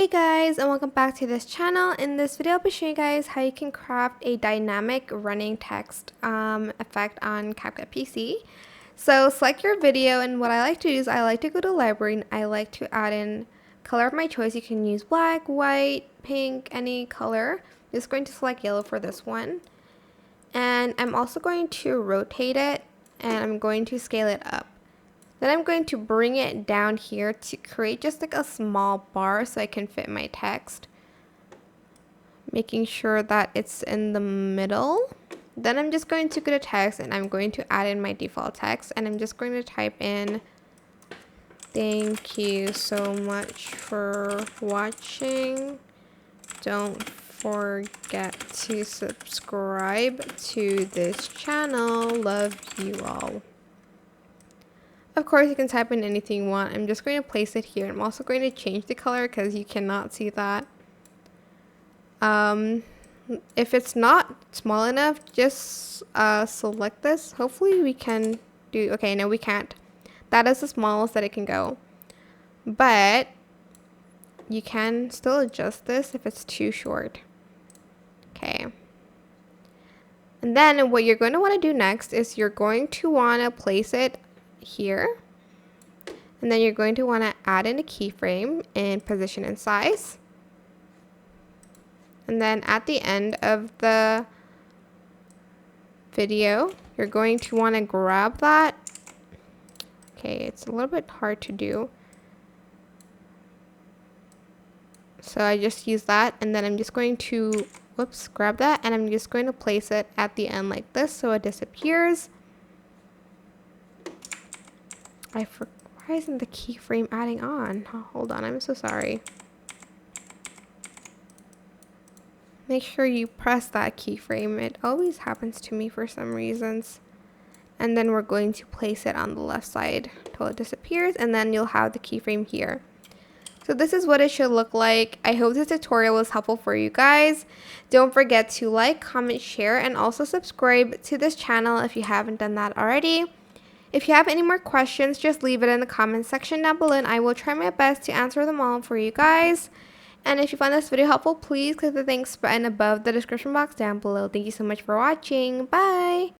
Hey guys, and welcome back to this channel. In this video I'll be showing you guys how you can craft a dynamic running text effect on CapCut PC. So select your video, and what I like to do is I like to go to library and I like to add in color of my choice. You can use black, white, pink, any color. I'm just going to select yellow for this one, and I'm also going to rotate it and I'm going to scale it up. Then I'm going to bring it down here to create just like a small bar so I can fit my text, making sure that it's in the middle. Then I'm just going to go to text and I'm going to add in my default text, and I'm just going to type in "Thank you so much for watching. Don't forget to subscribe to this channel. Love you all." Of course, you can type in anything you want. I'm just going to place it here. I'm also going to change the color because you cannot see that. If it's not small enough, just select this. Hopefully we can do, okay, no we can't. That is the smallest that it can go. But you can still adjust this if it's too short. Okay. And then what you're going to want to do next is you're going to want to place it here, and then you're going to want to add in a keyframe and position and size, and then at the end of the video you're going to want to grab that. Okay, it's a little bit hard to do, so I just use that, and then I'm just going to grab that, and I'm just going to place it at the end like this so it disappears. Why isn't the keyframe adding on? Oh, hold on, I'm so sorry. Make sure you press that keyframe. It always happens to me for some reasons. And then we're going to place it on the left side until it disappears, and then you'll have the keyframe here. So this is what it should look like. I hope this tutorial was helpful for you guys. Don't forget to like, comment, share, and also subscribe to this channel if you haven't done that already. If you have any more questions, just leave it in the comment section down below and I will try my best to answer them all for you guys. And if you found this video helpful, please click the thanks button above the description box down below. Thank you so much for watching. Bye!